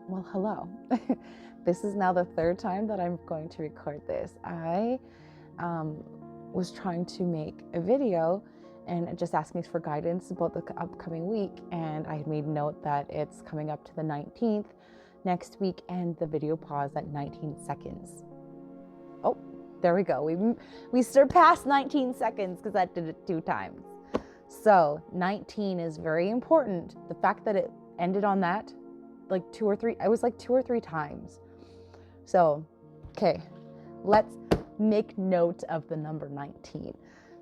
Well, hello. This is now the third time that I'm going to record this. I was trying to make a video and it just asked me for guidance about the upcoming week, and I had made note that it's coming up to the 19th next week, and the video paused at 19 seconds. Oh, there we go. We surpassed 19 seconds because that did it 2 times. So 19 is very important. The fact that it ended on that, like 2 or 3, I was like 2 or 3 times. So, okay, let's make note of the number 19.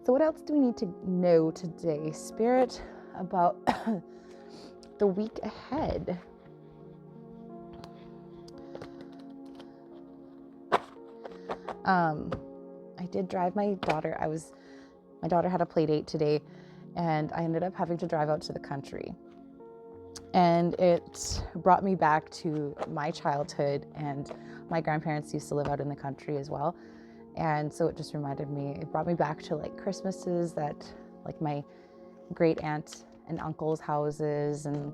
So what else do we need to know today, Spirit, about the week ahead? I did drive my daughter. My daughter had a play date today, and I ended up having to drive out to the country. And it brought me back to my childhood, and my grandparents used to live out in the country as well. And so it just reminded me, it brought me back to like Christmases that like my great aunt and uncle's houses, and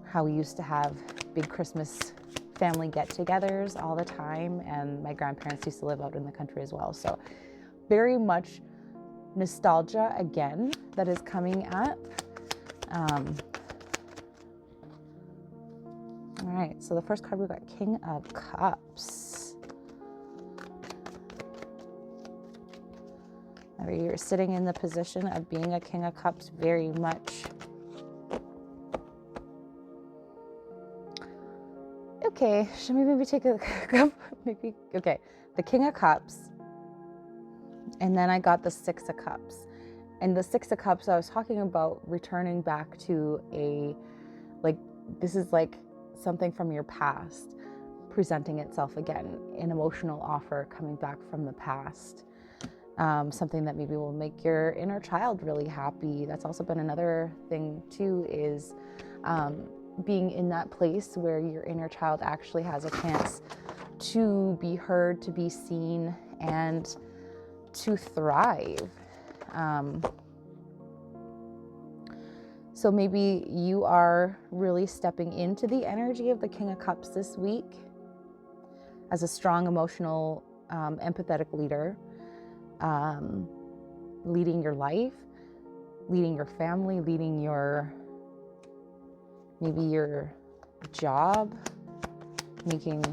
how we used to have big Christmas family get-togethers all the time. And my grandparents used to live out in the country as well. So very much nostalgia again that is coming up. All right, so the first card we got, King of Cups. You're sitting in the position of being a King of Cups very much. Okay, should we maybe take a cup? Maybe, okay, the King of Cups. And then I got the 6 of Cups. And the 6 of Cups, I was talking about returning back to this is like something from your past presenting itself again, an emotional offer coming back from the past. Something that maybe will make your inner child really happy. That's also been another thing too, is being in that place where your inner child actually has a chance to be heard, to be seen, and to thrive. So maybe you are really stepping into the energy of the King of Cups this week as a strong, emotional, empathetic leader. Leading your life, leading your family, leading maybe your job, making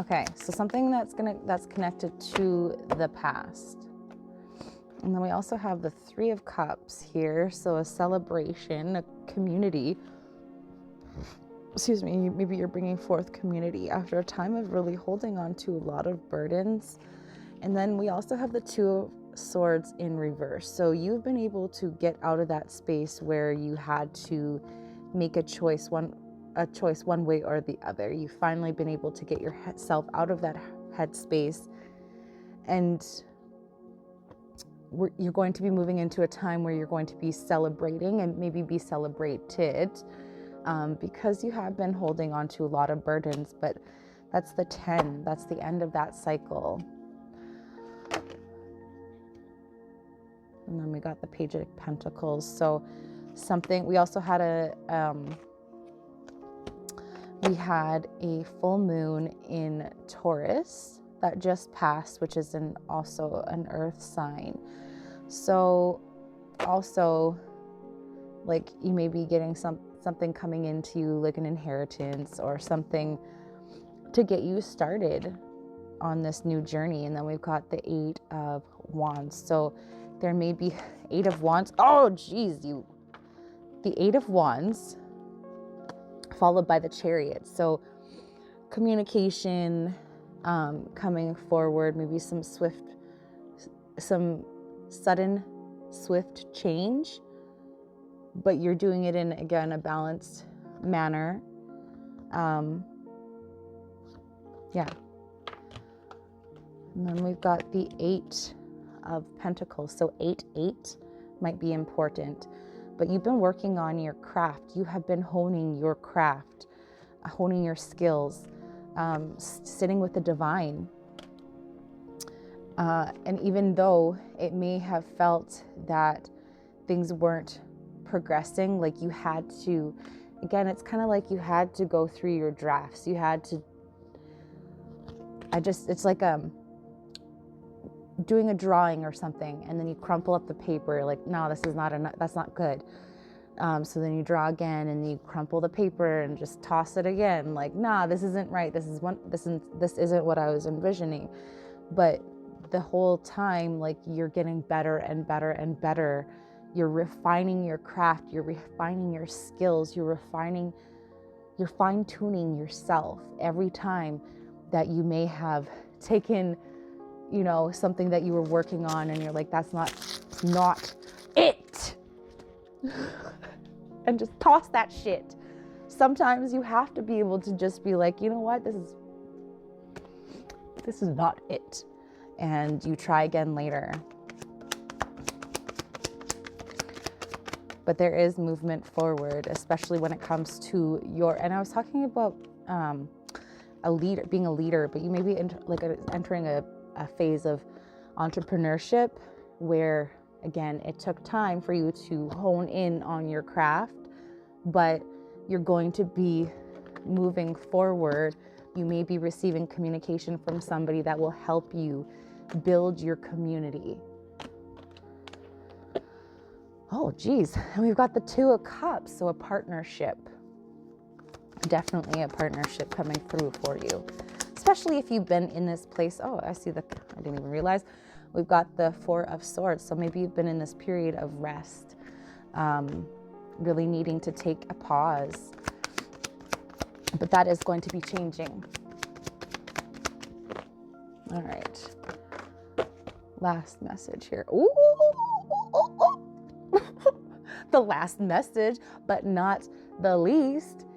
okay, so something that's connected to the past. And then we also have the 3 of Cups here, so a celebration, a community. Excuse me, maybe you're bringing forth community after a time of really holding on to a lot of burdens. And then we also have the 2 of Swords in reverse. So you've been able to get out of that space where you had to make a choice one way or the other. You've finally been able to get yourself out of that headspace, and you're going to be moving into a time where you're going to be celebrating and maybe be celebrated. Because you have been holding on to a lot of burdens, but that's the 10. That's the end of that cycle. And then we got the Page of Pentacles. So we also had a full moon in Taurus that just passed, which is also an earth sign. So also, like, you may be getting something coming into you, like an inheritance or something to get you started on this new journey. And then we've got the 8 of Wands. So there may be 8 of Wands. Oh, geez, the 8 of Wands followed by the Chariot. So communication, coming forward, maybe some sudden, swift change, but you're doing it in, again, a balanced manner. Yeah. And then we've got the 8 of Pentacles. So 8 might be important, but you've been working on your craft. You have been honing your craft, honing your skills, sitting with the divine, And even though it may have felt that things weren't progressing, like you had to, again, it's kind of like you had to go through your drafts. You had to, it's like doing a drawing or something, and then you crumple up the paper, like, no, this is not enough, that's not good. So then you draw again, and you crumple the paper and just toss it again, like, nah, this isn't right, this isn't what I was envisioning. But the whole time, like, you're getting better and better and better. You're refining your craft, you're refining your skills, you're fine-tuning yourself every time that you may have taken, something that you were working on and you're like, that's not it. And just toss that shit. Sometimes you have to be able to just be like, you know what, this is not it. And you try again later. But there is movement forward, especially when it comes to and I was talking about being a leader, but you may be entering a phase of entrepreneurship where, again, it took time for you to hone in on your craft, but you're going to be moving forward. You may be receiving communication from somebody that will help you build your community. Oh, geez. And we've got the Two of Cups, so a partnership. Definitely a partnership coming through for you, especially if you've been in this place. Oh, I didn't even realize. We've got the Four of Swords, so maybe you've been in this period of rest, really needing to take a pause. But that is going to be changing. All right. Last message here. Ooh. The last message, but not the least,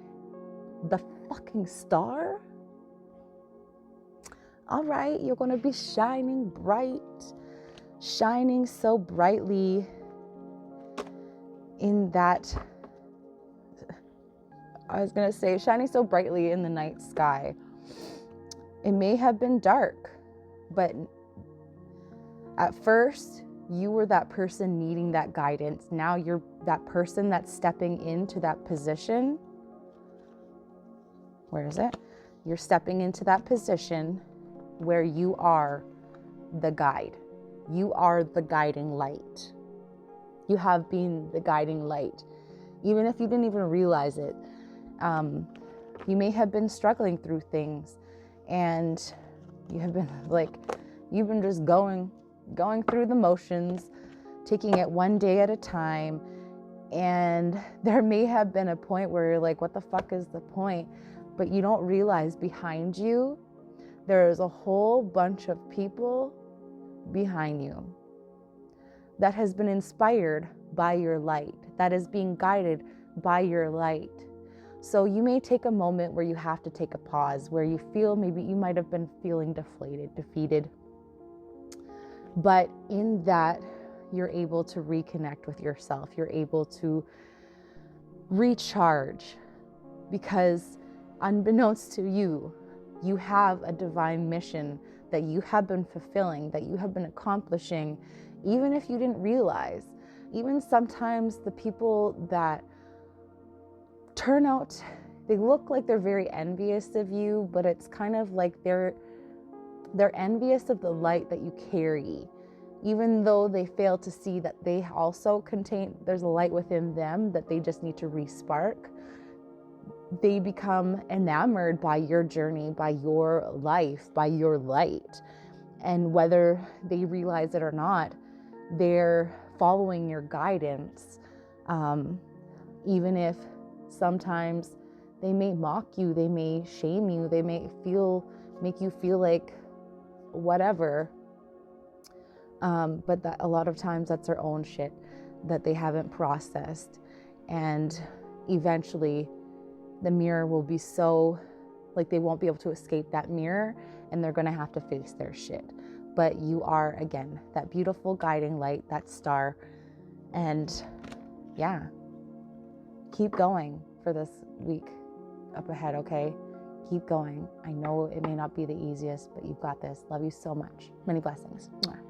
the fucking Star. All right, you're going to be shining bright, shining so brightly in that, shining so brightly in the night sky. It may have been dark, but at first, you were that person needing that guidance. Now you're that person that's stepping into that position. Where is it? You're stepping into that position where you are the guide. You are the guiding light. You have been the guiding light. Even if you didn't even realize it. You may have been struggling through things, and you've been just going through the motions, taking it one day at a time. And there may have been a point where you're like, what the fuck is the point? But you don't realize behind you, there is a whole bunch of people behind you that has been inspired by your light, that is being guided by your light. So you may take a moment where you have to take a pause, where you feel maybe you might have been feeling defeated. But in that, you're able to reconnect with yourself. You're able to recharge, because unbeknownst to you, you have a divine mission that you have been fulfilling, that you have been accomplishing, even if you didn't realize. Even sometimes the people that turn out, they look like they're very envious of you, but it's kind of like they're envious of the light that you carry. Even though they fail to see that they also there's a light within them that they just need to re-spark. They become enamored by your journey, by your life, by your light. And whether they realize it or not, they're following your guidance. Even if sometimes they may mock you, they may shame you, they may make you feel like whatever. But that a lot of times that's their own shit that they haven't processed. And eventually the mirror will be so, like, they won't be able to escape that mirror, and they're going to have to face their shit. But you are, again, that beautiful guiding light, that star. And yeah, keep going for this week up ahead, okay? Keep going. I know it may not be the easiest, but you've got this. Love you so much. Many blessings. Mwah.